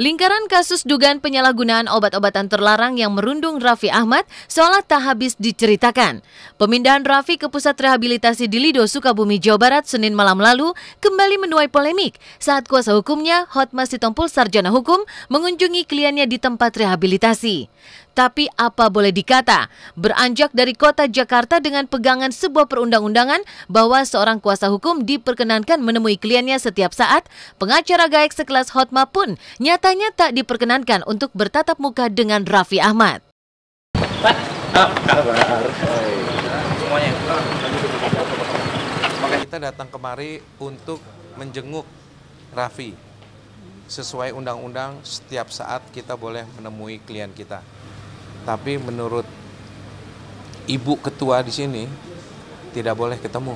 Lingkaran kasus dugaan penyalahgunaan obat-obatan terlarang yang merundung Raffi Ahmad seolah tak habis diceritakan. Pemindahan Raffi ke Pusat Rehabilitasi di Lido, Sukabumi, Jawa Barat, Senin malam lalu kembali menuai polemik saat kuasa hukumnya, Hotma Sitompul, sarjana hukum, mengunjungi kliennya di tempat rehabilitasi. Tapi apa boleh dikata, beranjak dari kota Jakarta dengan pegangan sebuah perundang-undangan bahwa seorang kuasa hukum diperkenankan menemui kliennya setiap saat, pengacara gaek sekelas Hotma pun nyatanya tak diperkenankan untuk bertatap muka dengan Raffi Ahmad. Pak, kabar. Semuanya. Maka kita datang kemari untuk menjenguk Raffi. Sesuai undang-undang, setiap saat kita boleh menemui klien kita. Tapi menurut Ibu Ketua di sini tidak boleh ketemu.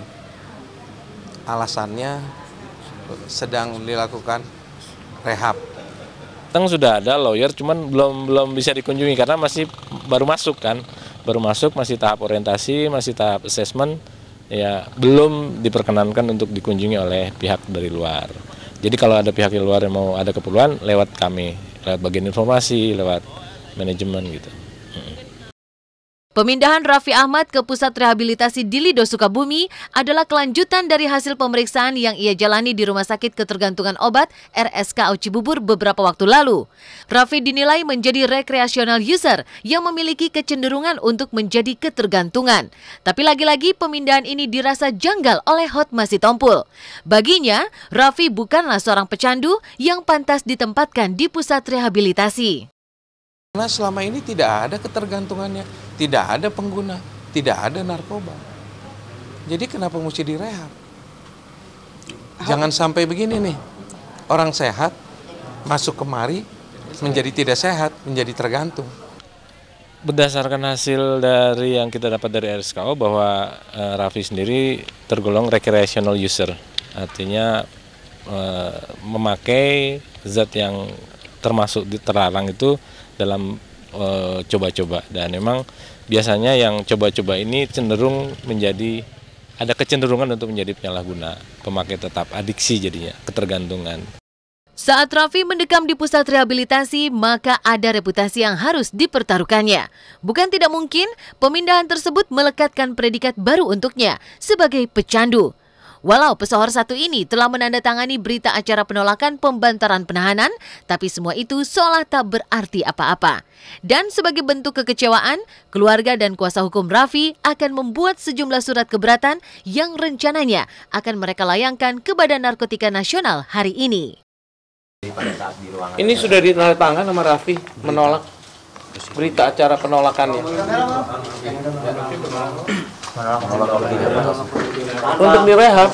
Alasannya sedang dilakukan rehab. Sudah ada lawyer, cuman belum bisa dikunjungi karena masih baru masuk kan, masih tahap orientasi, masih tahap assessment, ya belum diperkenankan untuk dikunjungi oleh pihak dari luar. Jadi kalau ada pihak dari luar yang mau ada keperluan, lewat kami, lewat bagian informasi, lewat manajemen gitu. Pemindahan Raffi Ahmad ke Pusat Rehabilitasi di Lido, Sukabumi adalah kelanjutan dari hasil pemeriksaan yang ia jalani di Rumah Sakit Ketergantungan Obat RSKO Cibubur beberapa waktu lalu. Raffi dinilai menjadi recreational user yang memiliki kecenderungan untuk menjadi ketergantungan. Tapi lagi-lagi pemindahan ini dirasa janggal oleh Hotma Sitompul. Baginya, Raffi bukanlah seorang pecandu yang pantas ditempatkan di pusat rehabilitasi. Karena selama ini tidak ada ketergantungannya, tidak ada pengguna, tidak ada narkoba. Jadi kenapa mesti direhab? Jangan sampai begini nih, orang sehat masuk kemari menjadi tidak sehat, menjadi tergantung. Berdasarkan hasil dari yang kita dapat dari RSKO bahwa Raffi sendiri tergolong recreational user, artinya memakai zat yang termasuk terlarang itu dalam coba-coba, dan memang biasanya yang coba-coba ini cenderung ada kecenderungan untuk menjadi penyalahguna, pemakai tetap, adiksi jadinya, ketergantungan. Saat Raffi mendekam di pusat rehabilitasi, maka ada reputasi yang harus dipertaruhkannya. Bukan tidak mungkin pemindahan tersebut melekatkan predikat baru untuknya sebagai pecandu. Walau pesohor satu ini telah menandatangani berita acara penolakan pembantaran penahanan, tapi semua itu seolah tak berarti apa-apa. Dan sebagai bentuk kekecewaan, keluarga dan kuasa hukum Raffi akan membuat sejumlah surat keberatan yang rencananya akan mereka layangkan ke Badan Narkotika Nasional hari ini. Ini sudah ditandatangan sama Raffi menolak berita acara penolakannya. Untuk direhab,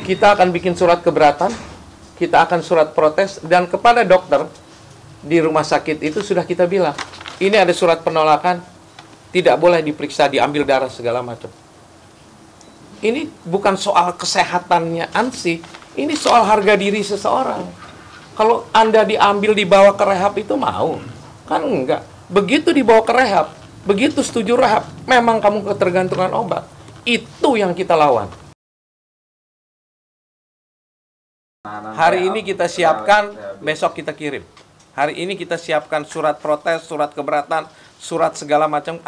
kita akan bikin surat keberatan, kita akan surat protes, dan kepada dokter di rumah sakit itu sudah kita bilang, ini ada surat penolakan, tidak boleh diperiksa, diambil darah segala macam. Ini bukan soal kesehatannya Ansi, ini soal harga diri seseorang. Kalau Anda dibawa ke rehab itu mau? Kan enggak. Begitu dibawa ke rehab, begitu setuju rehab, memang kamu ketergantungan obat. Itu yang kita lawan. Hari ini kita siapkan, besok kita kirim. Hari ini kita siapkan surat protes, surat keberatan, surat segala macam.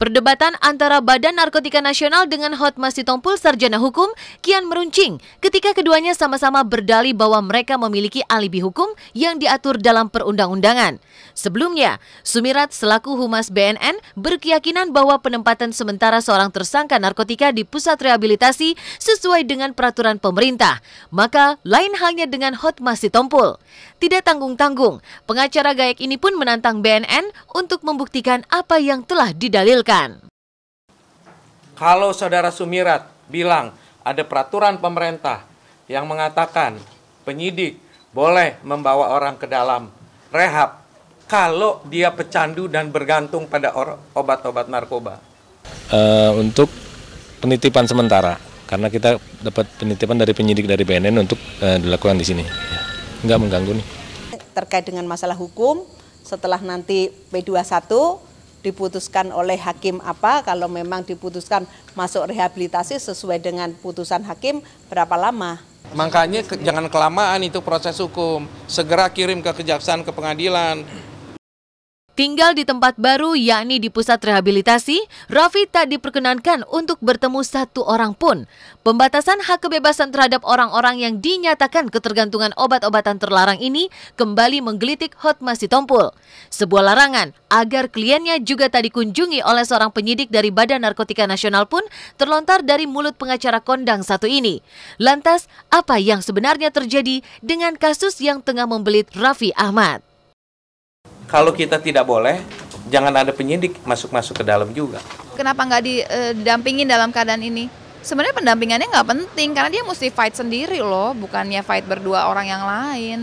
Perdebatan antara Badan Narkotika Nasional dengan Hotma Sitompul, sarjana hukum, kian meruncing ketika keduanya sama-sama berdalih bahwa mereka memiliki alibi hukum yang diatur dalam perundang-undangan. Sebelumnya, Sumirat selaku Humas BNN berkeyakinan bahwa penempatan sementara seorang tersangka narkotika di pusat rehabilitasi sesuai dengan peraturan pemerintah. Maka lain halnya dengan Hotma Sitompul. Tidak tanggung-tanggung, pengacara gaek ini pun menantang BNN untuk membuktikan apa yang telah didalilkan. Kalau saudara Sumirat bilang ada peraturan pemerintah yang mengatakan penyidik boleh membawa orang ke dalam rehab kalau dia pecandu dan bergantung pada obat-obat narkoba. Untuk penitipan sementara, karena kita dapat penitipan dari penyidik dari BNN untuk dilakukan di sini. Enggak mengganggu nih. Terkait dengan masalah hukum, setelah nanti P21 diputuskan oleh hakim apa, kalau memang diputuskan masuk rehabilitasi sesuai dengan putusan hakim, berapa lama Makanya jangan kelamaan itu proses hukum. Segera kirim ke kejaksaan, ke pengadilan. Tinggal di tempat baru yakni di pusat rehabilitasi, Raffi tak diperkenankan untuk bertemu satu orang pun. Pembatasan hak kebebasan terhadap orang-orang yang dinyatakan ketergantungan obat-obatan terlarang ini kembali menggelitik Hotma Sitompul. Sebuah larangan agar kliennya juga tak dikunjungi oleh seorang penyidik dari Badan Narkotika Nasional pun terlontar dari mulut pengacara kondang satu ini. Lantas, apa yang sebenarnya terjadi dengan kasus yang tengah membelit Raffi Ahmad? Kalau kita tidak boleh, jangan ada penyidik masuk-masuk ke dalam juga. Kenapa nggak didampingin dalam keadaan ini? Sebenarnya pendampingannya nggak penting, karena dia mesti fight sendiri loh, bukannya fight berdua orang yang lain.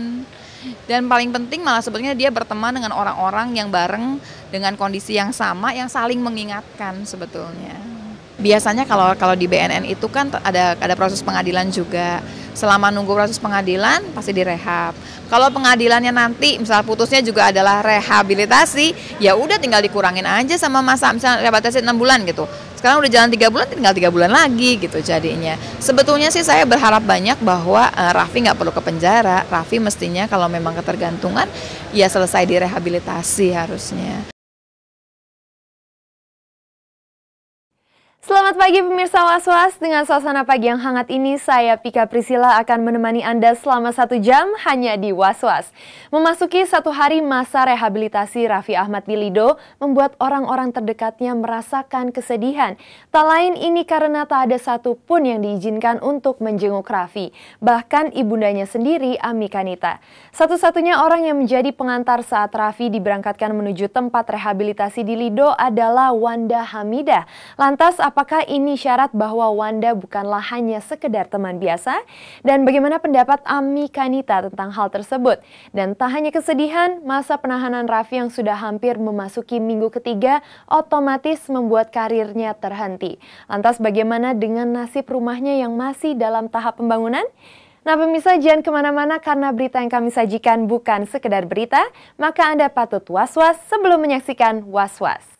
Dan paling penting malah sebetulnya dia berteman dengan orang-orang yang bareng dengan kondisi yang sama, yang saling mengingatkan sebetulnya. Biasanya kalau di BNN itu kan ada proses pengadilan juga. Selama nunggu proses pengadilan pasti direhab. Kalau pengadilannya nanti misal putusnya juga adalah rehabilitasi, ya udah tinggal dikurangin aja sama masa misalnya rehabilitasi 6 bulan gitu. Sekarang udah jalan 3 bulan, tinggal 3 bulan lagi gitu jadinya. Sebetulnya sih saya berharap banyak bahwa Raffi nggak perlu ke penjara. Raffi mestinya kalau memang ketergantungan ya selesai direhabilitasi harusnya. Selamat pagi pemirsa Was-Was, dengan suasana pagi yang hangat ini saya Pika Priscilla akan menemani Anda selama 1 jam hanya di Was-Was. Memasuki 1 hari masa rehabilitasi Raffi Ahmad di Lido membuat orang-orang terdekatnya merasakan kesedihan. Tak lain ini karena tak ada satu pun yang diizinkan untuk menjenguk Raffi, bahkan ibundanya sendiri Ami Kanita. Satu-satunya orang yang menjadi pengantar saat Raffi diberangkatkan menuju tempat rehabilitasi di Lido adalah Wanda Hamidah. Lantas apakah ini syarat bahwa Wanda bukanlah hanya sekedar teman biasa? Dan bagaimana pendapat Ami Kanita tentang hal tersebut? Dan tak hanya kesedihan, masa penahanan Raffi yang sudah hampir memasuki minggu ketiga otomatis membuat karirnya terhenti. Lantas bagaimana dengan nasib rumahnya yang masih dalam tahap pembangunan? Nah pemirsa, jangan kemana-mana karena berita yang kami sajikan bukan sekedar berita, maka Anda patut was-was sebelum menyaksikan Was-Was.